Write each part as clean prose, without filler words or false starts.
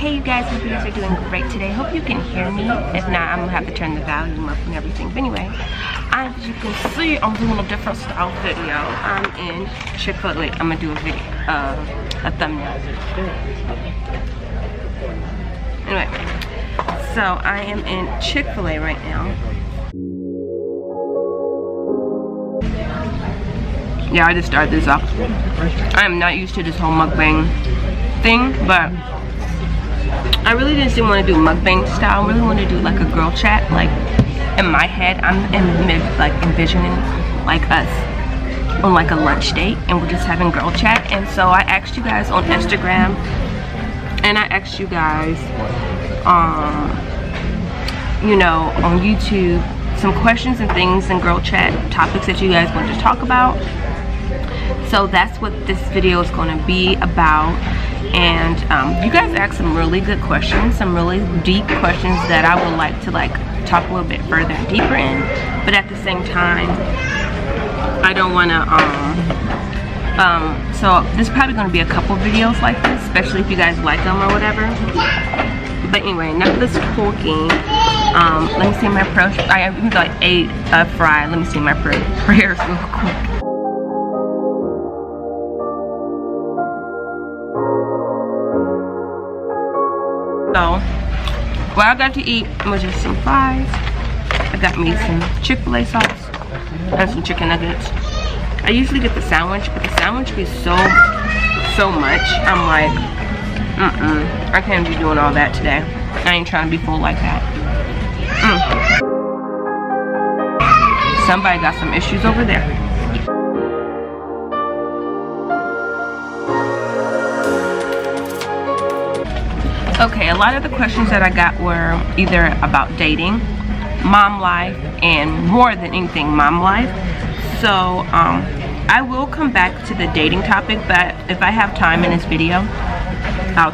Hey you guys, hope you guys are doing great today. Hope you can hear me. If not, I'm gonna have to turn the volume up and everything. But anyway, as you can see, I'm doing a different style video. I'm in Chick-fil-A. Wait, I'm gonna do a video, a thumbnail. Anyway, so I am in Chick-fil-A right now. Yeah, I just started this off. I am not used to this whole mukbang thing, but I really just didn't want to do mukbang style. I really want to do like a girl chat. Like in my head, I'm like envisioning like us on like a lunch date, and we're just having girl chat. And so I asked you guys on Instagram, and I asked you guys, you know, on YouTube, some questions and things and girl chat topics that you guys want to talk about. So that's what this video is going to be about. And you guys asked some really good questions, some really deep questions that I would like to like talk a little bit further and deeper in, but at the same time I don't want to so there's probably going to be a couple videos like this, especially if you guys like them or whatever. But anyway, enough of this talking. Let me say my prayers. I even like ate a fry. Let me say my prayers real quick. So, what I got to eat was just some fries. I got me some Chick-fil-A sauce and some chicken nuggets. I usually get the sandwich, but the sandwich is so much. I'm like, I can't be doing all that today. I ain't trying to be full like that. Somebody got some issues over there. Okay, a lot of the questions that I got were either about dating, mom life, and more than anything, mom life. So I will come back to the dating topic, but if I have time in this video, I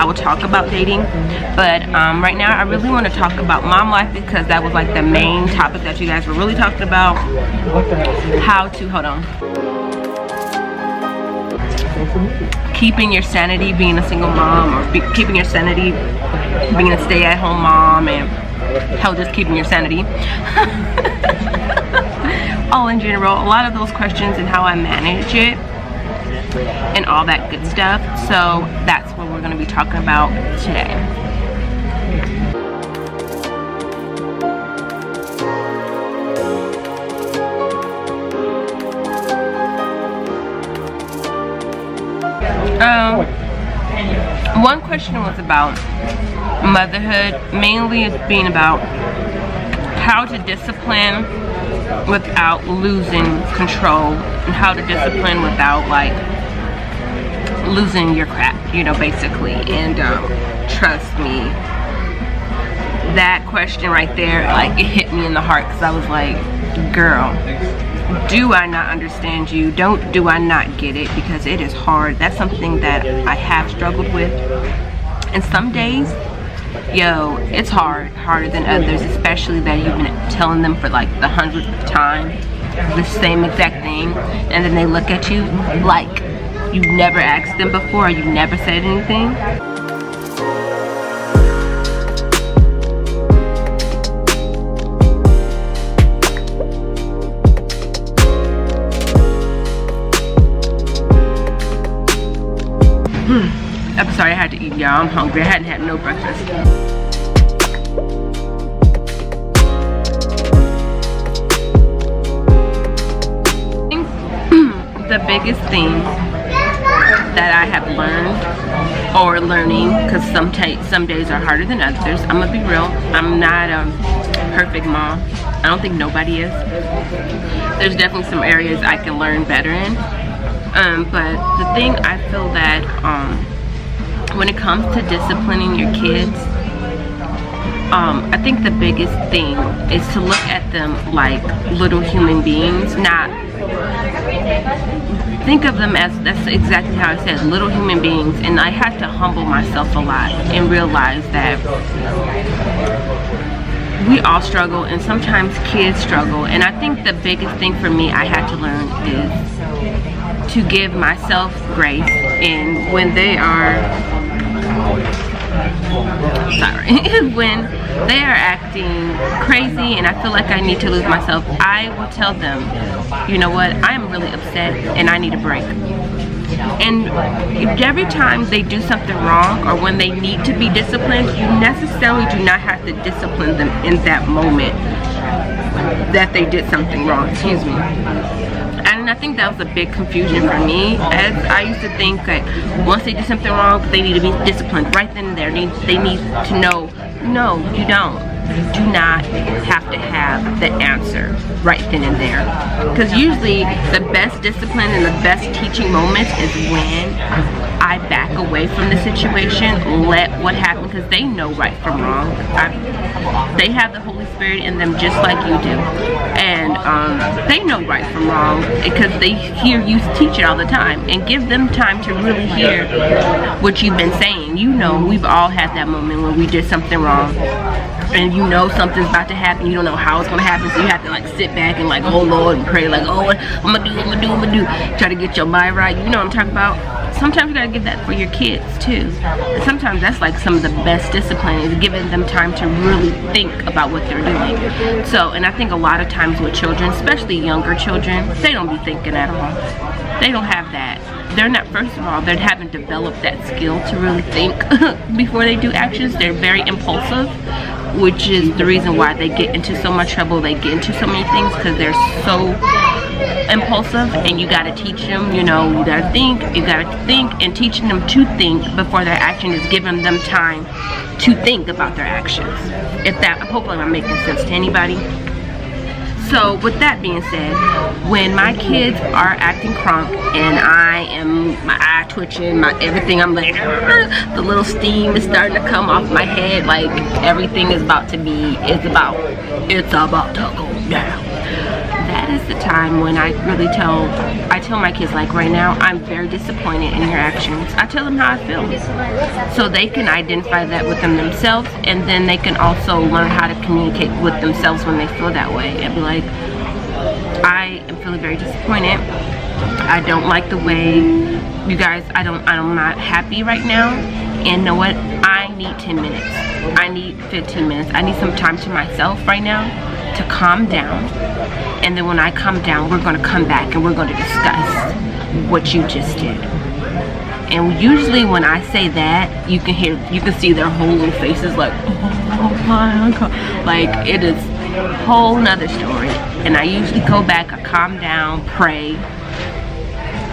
will talk about dating. But right now I really want to talk about mom life, because that was like the main topic that you guys were really talking about. How to, hold on, keeping your sanity being a single mom, or keeping your sanity being a stay-at-home mom, and hell, just keeping your sanity. All in general, a lot of those questions and how I manage it and all that good stuff. So that's what we're going to be talking about today. One question was about motherhood, mainly being about how to discipline without losing control, and how to discipline without like losing your crap, you know, basically. And trust me, that question right there, like, it hit me in the heart, because I was like, girl, do I not understand you? Do I not get it? Because it is hard. That's something that I have struggled with. And some days, yo, it's harder than others, especially that you've been telling them for like the 100th time the same exact thing, and then they look at you like you never asked them before, or you never said anything. I'm sorry, I had to eat, y'all. I'm hungry. I hadn't had no breakfast. The biggest thing that I have learned, or learning, because some days are harder than others. I'm gonna be real. I'm not a perfect mom. I don't think nobody is. There's definitely some areas I can learn better in. But the thing I feel that when it comes to disciplining your kids, I think the biggest thing is to look at them like little human beings. Not think of them as, that's exactly how I said, little human beings. And I had to humble myself a lot and realize that we all struggle, and sometimes kids struggle. And I think the biggest thing for me I had to learn is to give myself grace, and when they are when they are acting crazy and I feel like I need to lose myself, I will tell them, you know what, I'm really upset and I need a break. And every time they do something wrong or when they need to be disciplined, you necessarily do not have to discipline them in that moment that they did something wrong, excuse me. And I think that was a big confusion for me, as I used to think that once they do something wrong, they need to be disciplined right then and there. They need to know, no, you don't. You do not have to have the answer right then and there. Because usually the best discipline and the best teaching moments is when I back away from the situation, let what happened, because they know right from wrong. They have the Holy Spirit in them just like you do. And they know right from wrong because they hear you teach it all the time. And give them time to really hear what you've been saying. You know, we've all had that moment when we did something wrong. And you know something's about to happen, you don't know how it's gonna happen, so you have to like sit back and like, oh Lord, and pray like, oh, I'm gonna do, try to get your mind right. You know what I'm talking about? Sometimes you gotta give that for your kids too. And sometimes that's like some of the best discipline, is giving them time to really think about what they're doing. So, and I think a lot of times with children, especially younger children, they don't be thinking at all. They don't have that. They're not, first of all, they haven't developed that skill to really think before they do actions. They're very impulsive, which is the reason why they get into so much trouble. They get into so many things because they're so impulsive, and you gotta teach them, you know, you gotta think, and teaching them to think before their action is giving them time to think about their actions. If that, hopefully I'm making sense to anybody. So with that being said, when my kids are acting crunk and I am, my eye twitching, my everything, I'm like, the little steam is starting to come off my head, like everything is about to be, it's about to go down. That is the time when I really tell my kids, like right now, I'm very disappointed in your actions. I tell them how I feel, so they can identify that with them themselves, and then they can also learn how to communicate with themselves when they feel that way, and be like, I am feeling very disappointed. I don't like the way you guys, I'm not happy right now, and you know what, I need 10 minutes, I need 15 minutes, I need some time to myself right now to calm down. And then when I come down, we're going to come back and we're going to discuss what you just did. And usually when I say that, you can see their whole little faces like, oh my God. Like, it is a whole nother story. And I usually go back, I calm down, pray,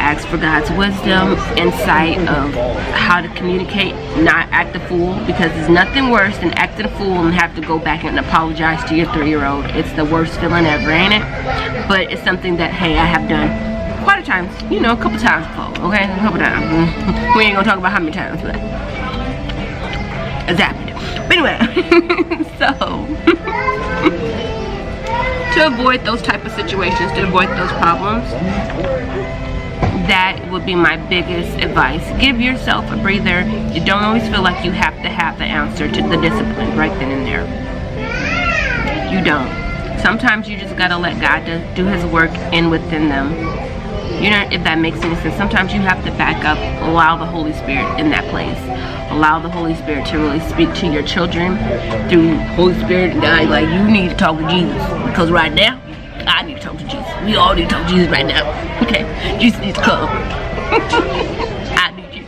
ask for God's wisdom, insight of how to communicate, not act a fool, because there's nothing worse than acting a fool and have to go back and apologize to your 3-year-old. It's the worst feeling ever, ain't it? But it's something that, hey, I have done quite a times, you know, a couple times before, okay? A couple times. We ain't gonna talk about how many times, but it's happened. But anyway, so to avoid those type of situations, to avoid those problems, that would be my biggest advice. Give yourself a breather. You don't always feel like you have to have the answer to the discipline right then and there. You don't. Sometimes you just gotta let God do His work in within them. You know, if that makes any sense. Sometimes you have to back up, allow the Holy Spirit in that place. Allow the Holy Spirit to really speak to your children through Holy Spirit and God. Like, you need to talk to Jesus, because right now, I need to talk to Jesus. We all need to talk to Jesus right now. Okay, Jesus needs to come. I need you.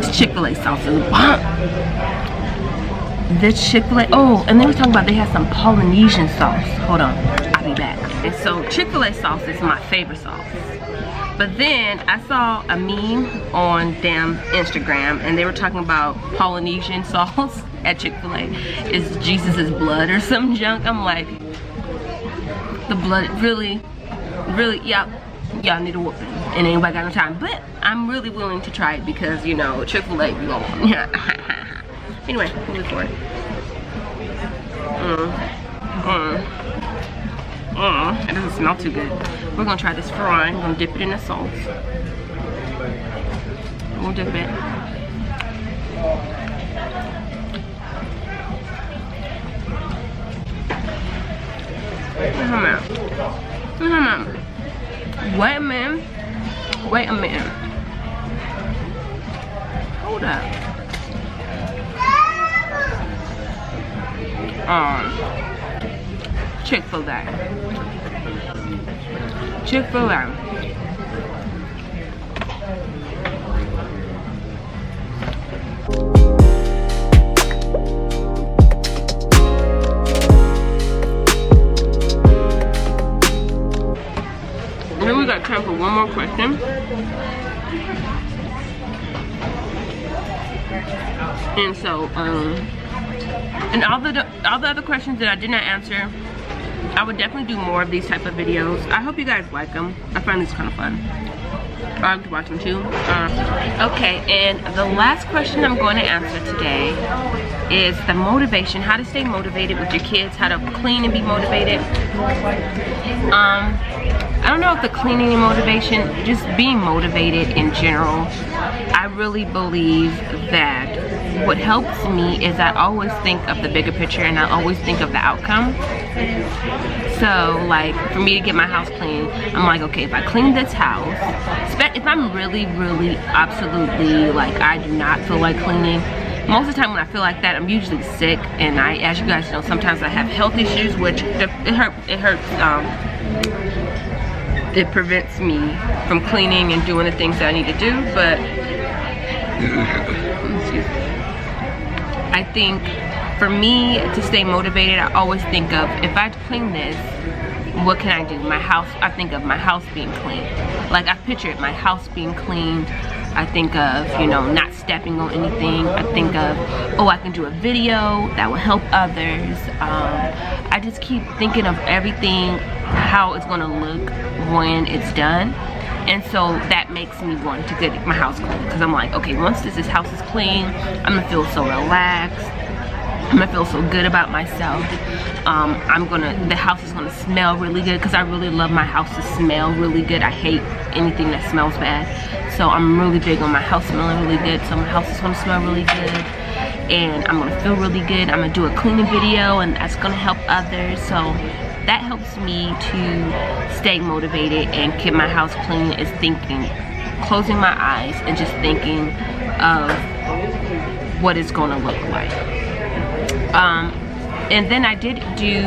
This Chick-fil-A sauce is bomb. This Chick-fil-A, oh, and they were talking about they had some Polynesian sauce. Hold on, I'll be back. And so Chick-fil-A sauce is my favorite sauce. But then I saw a meme on damn Instagram, and they were talking about Polynesian sauce at Chick-fil-A is Jesus's blood or some junk. I'm like, the blood, really, y'all need a whooping, and anybody got no time. But I'm really willing to try it because, you know, Chick-fil-A, you know. Anyway, moving forward. It doesn't smell too good. We're gonna try this frying. We're gonna dip it in the sauce. We'll dip it. Wait a minute. Wait a minute. Hold up. Chick-fil-A. Chick-fil-A. Then we got time for one more question. And so, and all the other questions that I did not answer, I would definitely do more of these type of videos. I hope you guys like them. I find this kind of fun. I like to watch them too. Okay, and the last question I'm going to answer today is the motivation, how to stay motivated with your kids, how to clean and be motivated. I don't know if the cleaning and motivation, just being motivated in general. I really believe that what helps me is I always think of the bigger picture and I always think of the outcome. So like for me to get my house clean, I'm like, okay, if I clean this house, if I'm really absolutely like I do not feel like cleaning, most of the time when I feel like that, I'm usually sick, and as you guys know, sometimes I have health issues, which it prevents me from cleaning and doing the things that I need to do. But I think for me to stay motivated, I always think of, if I clean this, what can I do? My house, I think of my house being clean. Like I picture my house being cleaned. I think of, you know, not stepping on anything. I think of, oh, I can do a video that will help others. I just keep thinking of everything, how it's gonna look when it's done. And so that makes me want to get my house clean, because I'm like, okay, once this house is clean, I'm gonna feel so relaxed. I'm gonna feel so good about myself. The house is gonna smell really good, because I really love my house to smell really good. I hate anything that smells bad. So I'm really big on my house smelling really good. So my house is gonna smell really good, and I'm gonna feel really good. I'm gonna do a cleaning video, and that's gonna help others. So that helps me to stay motivated and keep my house clean, is thinking, closing my eyes and just thinking of what it's gonna look like. And then I did do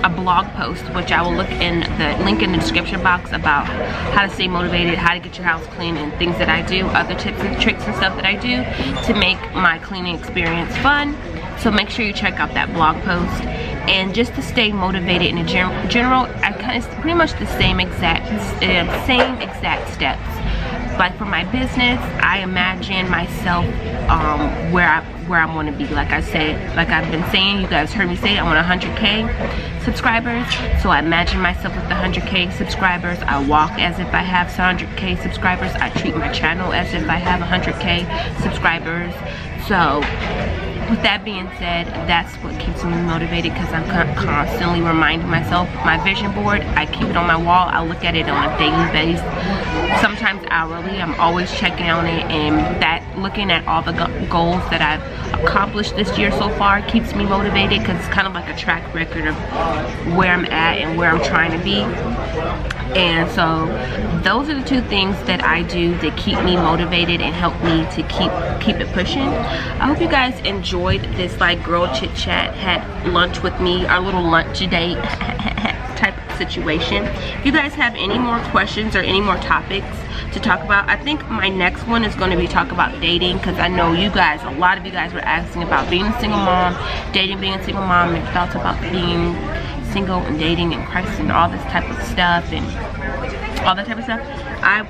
a blog post, which I will look in the link in the description box, about how to stay motivated, how to get your house clean, and things that I do, other tips and tricks and stuff that I do to make my cleaning experience fun. So make sure you check out that blog post. And just to stay motivated in general, it's pretty much the same exact steps. Like for my business, I imagine myself where I want to be. Like I said, like I've been saying, you guys heard me say, I want 100K subscribers. So I imagine myself with 100K subscribers. I walk as if I have 100K subscribers. I treat my channel as if I have 100K subscribers. So with that being said, that's what keeps me motivated, because I'm constantly reminding myself. My vision board, I keep it on my wall. I look at it on a daily basis, sometimes hourly. I'm always checking on it, and that looking at all the goals that I've accomplished this year so far keeps me motivated, because it's kind of like a track record of where I'm at and where I'm trying to be. And so those are the two things that I do that keep me motivated and help me to keep it pushing. I hope you guys enjoyed this like girl chit chat, had lunch with me, our little lunch date type of situation. If you guys have any more questions or any more topics to talk about, I think my next one is going to be talk about dating, because I know you guys, a lot of you guys were asking about being a single mom, dating, being a single mom, and thoughts about being single and dating and Christ and all this type of stuff and all that type of stuff.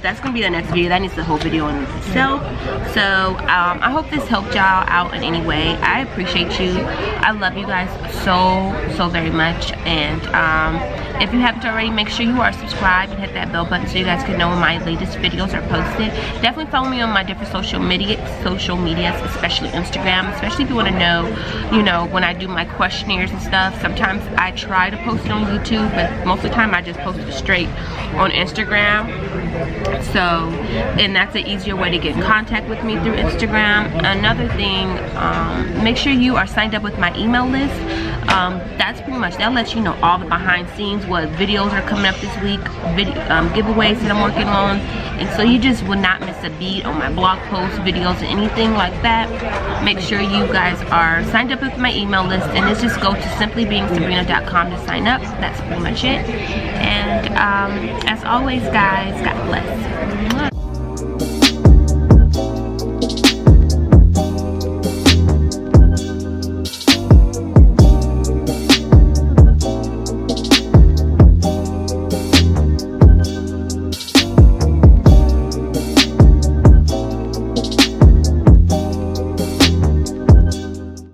That's gonna be the next video. That needs the whole video in itself. So I hope this helped y'all out in any way. I appreciate you. I love you guys so very much. And if you haven't already, make sure you are subscribed and hit that bell button so you guys can know when my latest videos are posted. Definitely follow me on my different social medias, especially Instagram, especially if you want to know, you know, when I do my questionnaires and stuff. Sometimes I try to post it on YouTube, but most of the time I just post it straight on Instagram. So, and that's an easier way to get in contact with me, through Instagram. Another thing, make sure you are signed up with my email list. That's pretty much, they'll let you know all the behind scenes, what videos are coming up this week, giveaways that I'm working on, and so you just will not miss a beat on my blog posts, videos, or anything like that. Make sure you guys are signed up with my email list, and it's just go to SimplyBeingSabrina.com to sign up. That's pretty much it. And as always, guys, God bless.